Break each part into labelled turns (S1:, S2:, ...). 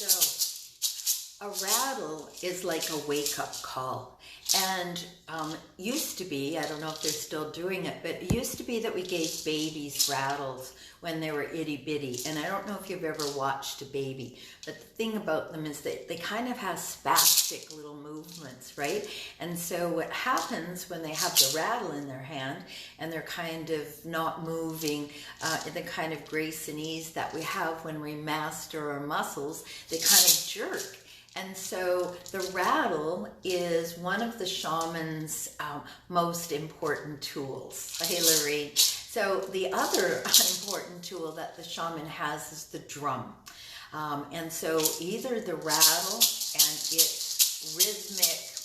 S1: So, a rattle is like a wake-up call. And used to be, I don't know if they're still doing it, but it used to be that we gave babies rattles when they were itty-bitty. And I don't know if you've ever watched a baby, but the thing about them is that they kind of have spastic little movements, right? And so what happens when they have the rattle in their hand and they're kind of not moving the kind of grace and ease that we have when we master our muscles, they kind of jerk. And so the rattle is one of the shaman's most important tools. Hey, Lorraine. So the other important tool that the shaman has is the drum. And so either the rattle and its rhythmic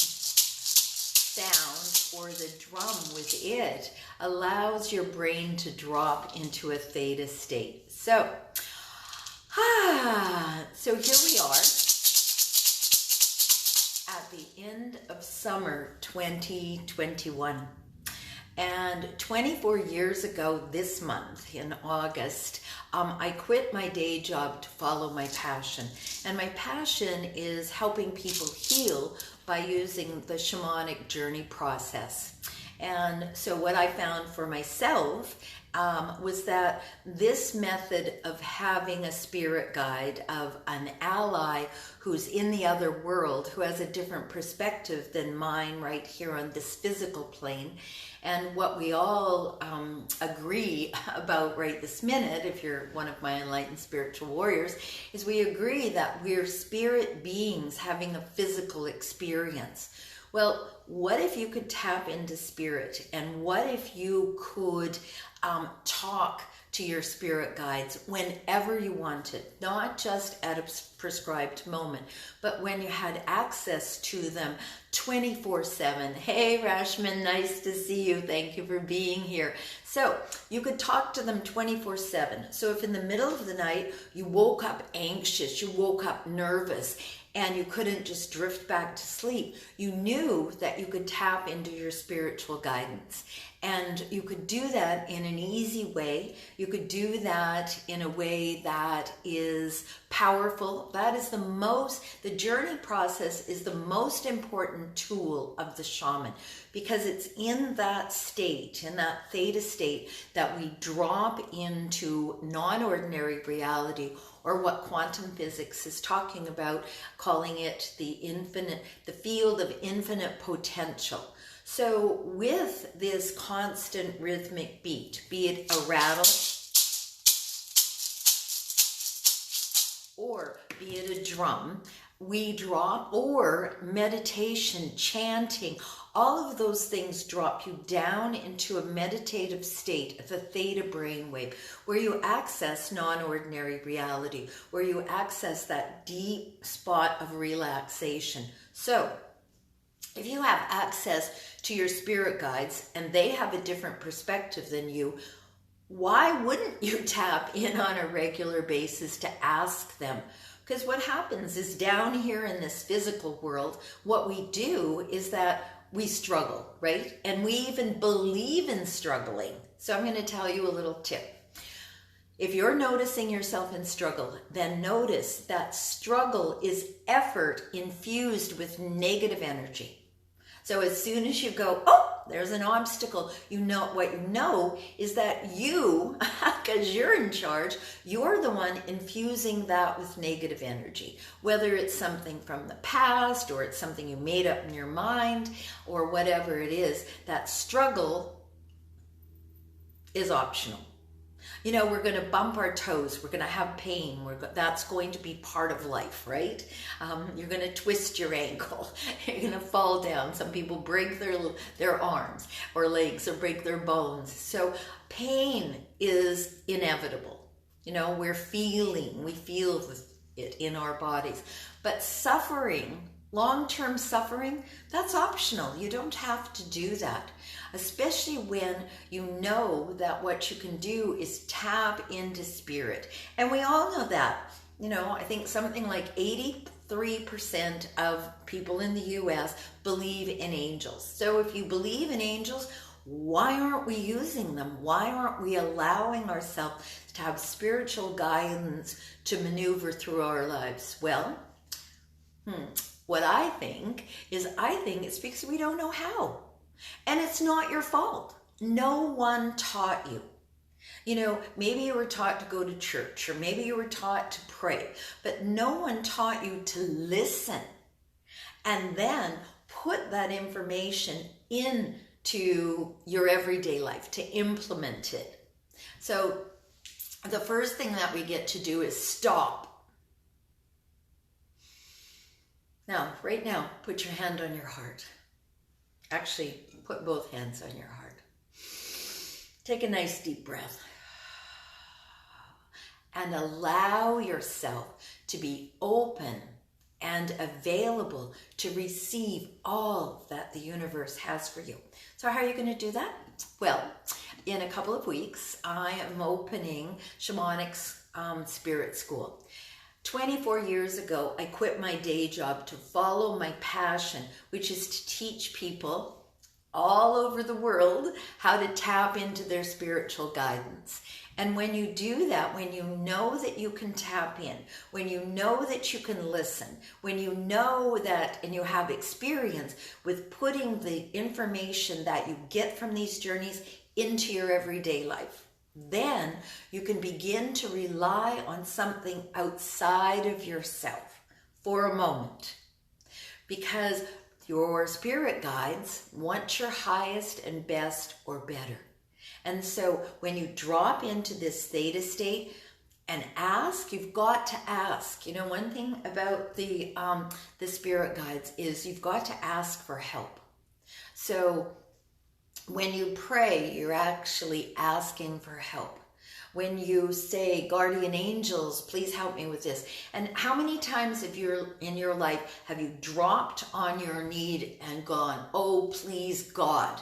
S1: sound or the drum with it allows your brain to drop into a theta state. So here we are at the end of summer 2021. And 24 years ago this month, in August, I quit my day job to follow my passion. And my passion is helping people heal by using the shamanic journey process. And so what I found for myself was that this method of having a spirit guide, of an ally who's in the other world, who has a different perspective than mine right here on this physical plane, and what we all agree about right this minute, if you're one of my enlightened spiritual warriors, is we agree that we're spirit beings having a physical experience. Well, what if you could tap into spirit? And what if you could talk to your spirit guides whenever you wanted, not just at a prescribed moment, but when you had access to them 24/7. Hey, Rashman, nice to see you. Thank you for being here. So you could talk to them 24/7. So if in the middle of the night you woke up anxious, you woke up nervous, and you couldn't just drift back to sleep, you knew that you could tap into your spiritual guidance. And you could do that in an easy way. You could do that in a way that is powerful. That is the journey process is the most important tool of the shaman, because it's in that state, in that theta state, that we drop into non-ordinary reality, or what quantum physics is talking about, calling it the field of infinite potential. So with this constant rhythmic beat, be it a rattle, or be it a drum, we drop, or meditation, chanting, all of those things drop you down into a meditative state, the theta brainwave, where you access non-ordinary reality, where you access that deep spot of relaxation. So if you have access to your spirit guides and they have a different perspective than you, why wouldn't you tap in on a regular basis to ask them? Because what happens is, down here in this physical world, what we do is that we struggle, right? And we even believe in struggling. So I'm going to tell you a little tip. If you're noticing yourself in struggle, then notice that struggle is effort infused with negative energy. So as soon as you go, oh, there's an obstacle, you know what you know is that you, because you're in charge, you're the one infusing that with negative energy. Whether it's something from the past, or it's something you made up in your mind, or whatever it is, that struggle is optional. You know, we're going to bump our toes, we're going to have pain, that's going to be part of life, right? You're going to twist your ankle, you're going to fall down. Some people break their arms or legs, or break their bones. So pain is inevitable. You know, we feel it in our bodies. But suffering, long-term suffering, that's optional. You don't have to do that. Especially when you know that what you can do is tap into spirit. And we all know that. You know, I think something like 83% of people in the US believe in angels. So if you believe in angels, why aren't we using them? Why aren't we allowing ourselves to have spiritual guidance to maneuver through our lives? Well, what I think it's because we don't know how. And it's not your fault. No one taught you. You know, maybe you were taught to go to church, or maybe you were taught to pray, but no one taught you to listen and then put that information into your everyday life, to implement it. So the first thing that we get to do is stop. Now, right now, put your hand on your heart. Actually, put both hands on your heart. Take a nice deep breath. And allow yourself to be open and available to receive all that the universe has for you. So how are you going to do that? Well, in a couple of weeks, I am opening Shamanic's Spirit School. 24 years ago, I quit my day job to follow my passion, which is to teach people all over the world how to tap into their spiritual guidance. And when you do that, when you know that you can tap in, when you know that you can listen, when you know that and you have experience with putting the information that you get from these journeys into your everyday life, then you can begin to rely on something outside of yourself for a moment. Because your spirit guides want your highest and best or better. And so when you drop into this theta state and ask, you've got to ask. You know, one thing about the spirit guides is you've got to ask for help. So when you pray, you're actually asking for help. When you say, guardian angels, please help me with this. And how many times in your life have you dropped on your knee and gone, oh, please, God?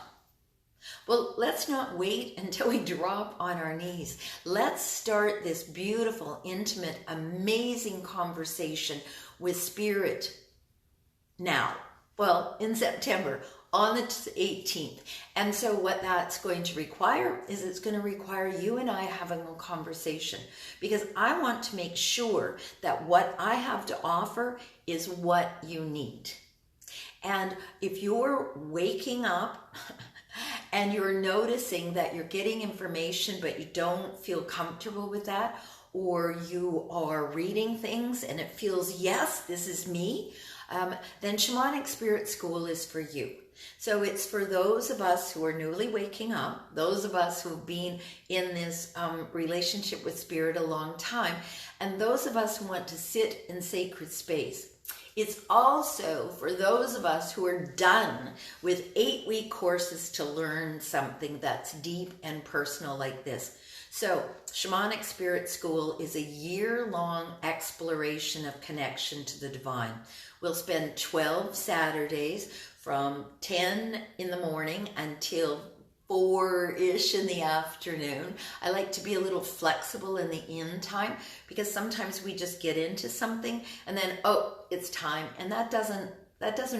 S1: Well, let's not wait until we drop on our knees. Let's start this beautiful, intimate, amazing conversation with Spirit now. Well, in September, on the 18th. And so what that's going to require is it's going to require you and I having a conversation, because I want to make sure that what I have to offer is what you need. And if you're waking up and you're noticing that you're getting information but you don't feel comfortable with that, or you are reading things and it feels, yes, this is me, then Shamanic Spirit School is for you. So it's for those of us who are newly waking up, those of us who've been in this relationship with Spirit a long time, and those of us who want to sit in sacred space. It's also for those of us who are done with 8-week courses to learn something that's deep and personal like this. So Shamanic Spirit School is a year-long exploration of connection to the divine. We'll spend 12 Saturdays from 10 in the morning until 4-ish in the afternoon. I like to be a little flexible in the end time, because sometimes we just get into something and then, oh, it's time. And that doesn't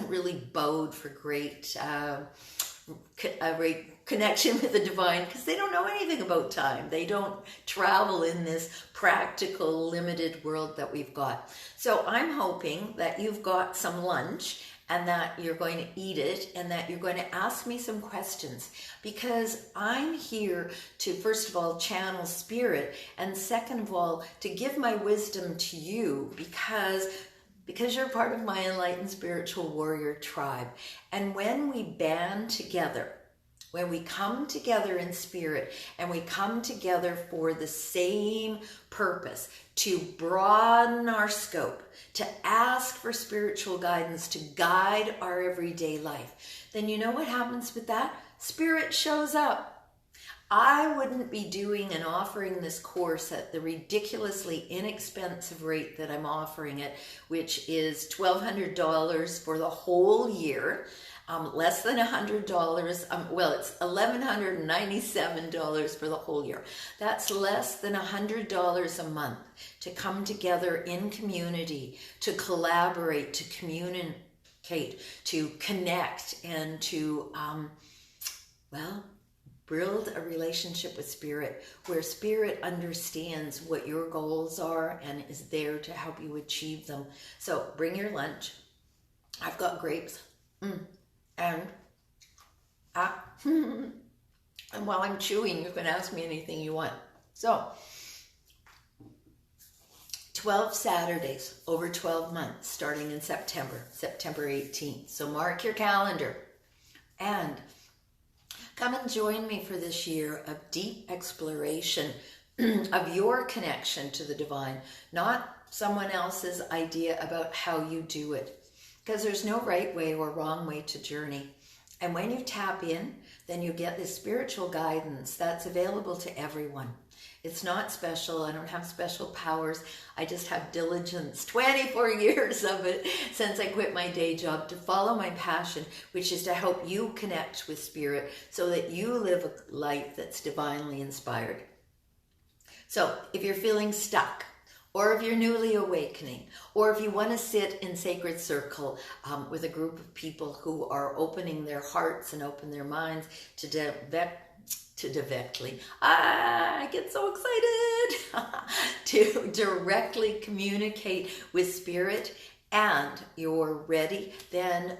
S1: really bode for great connection with the divine, because they don't know anything about time. They don't travel in this practical, limited world that we've got. So I'm hoping that you've got some lunch and that you're going to eat it and that you're going to ask me some questions, because I'm here to, first of all, channel Spirit, and second of all, to give my wisdom to you, because you're part of my enlightened spiritual warrior tribe. And when we band together, when we come together in spirit and we come together for the same purpose, to broaden our scope, to ask for spiritual guidance, to guide our everyday life, then you know what happens with that? Spirit shows up. I wouldn't be doing and offering this course at the ridiculously inexpensive rate that I'm offering it, which is $1,200 for the whole year. Less than $100, well, it's $1,197 for the whole year. That's less than $100 a month to come together in community, to collaborate, to communicate, to connect, and to Well, build a relationship with Spirit where Spirit understands what your goals are and is there to help you achieve them. So bring your lunch. I've got grapes. And and while I'm chewing, you can ask me anything you want. So 12 Saturdays over 12 months starting in September 18th. So mark your calendar and come and join me for this year of deep exploration of your connection to the divine, not someone else's idea about how you do it. Because there's no right way or wrong way to journey. And when you tap in, then you get this spiritual guidance that's available to everyone. It's not special. I don't have special powers. I just have diligence, 24 years of it since I quit my day job to follow my passion, which is to help you connect with Spirit so that you live a life that's divinely inspired. So if you're feeling stuck, or if you're newly awakening, or if you want to sit in sacred circle with a group of people who are opening their hearts and open their minds to directly, I get so excited, to directly communicate with Spirit, and you're ready, then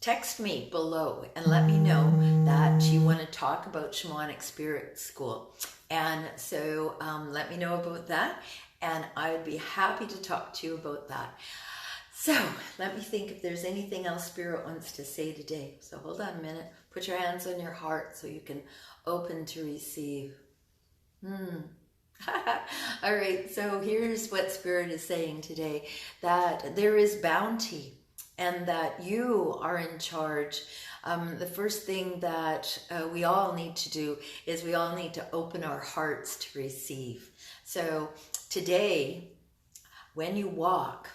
S1: text me below and let me know that you want to talk about Shamanic Spirit School. And so let me know about that, and I would be happy to talk to you about that. So let me think if there's anything else Spirit wants to say today. So hold on a minute. Put your hands on your heart so you can open to receive. All right, so here's what Spirit is saying today, that there is bounty and that you are in charge. The first thing that we all need to do is we all need to open our hearts to receive. So today, when you walk,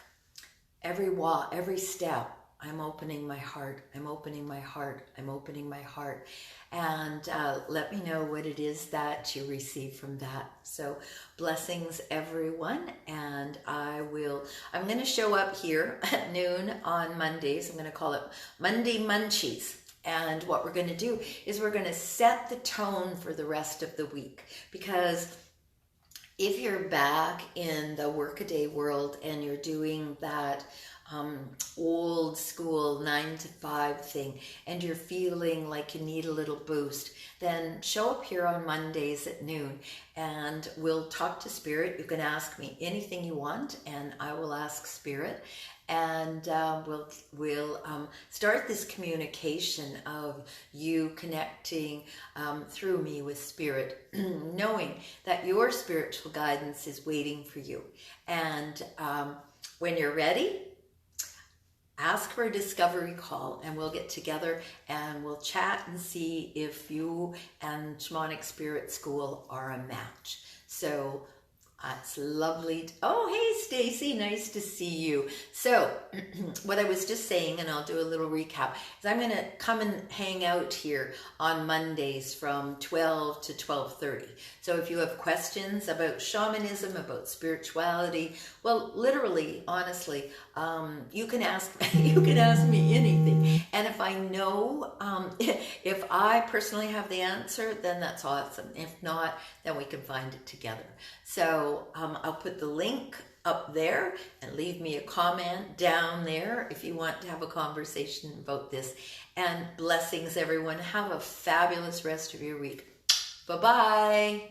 S1: every step, I'm opening my heart, I'm opening my heart, I'm opening my heart. And let me know what it is that you receive from that. So blessings, everyone. And I'm going to show up here at noon on Mondays. I'm going to call it Monday Munchies. And what we're going to do is we're going to set the tone for the rest of the week. Because if you're back in the workaday world and you're doing that old school 9-to-5 thing and you're feeling like you need a little boost, then show up here on Mondays at noon and we'll talk to Spirit. You can ask me anything you want and I will ask Spirit, and we'll start this communication of you connecting through me with Spirit, knowing that your spiritual guidance is waiting for you. And when you're ready, ask for a discovery call and we'll get together and we'll chat and see if you and Shamanic Spirit School are a match. So it's lovely. Oh, hey, Stacy, nice to see you. So what I was just saying, and I'll do a little recap, is I'm going to come and hang out here on Mondays from 12 to 12:30. So if you have questions about shamanism, about spirituality, well, literally, honestly, you can ask me anything. And if I know, if I personally have the answer, then that's awesome. If not, then we can find it together. So I'll put the link up there and leave me a comment down there if you want to have a conversation about this. And blessings, everyone. Have a fabulous rest of your week. Bye-bye.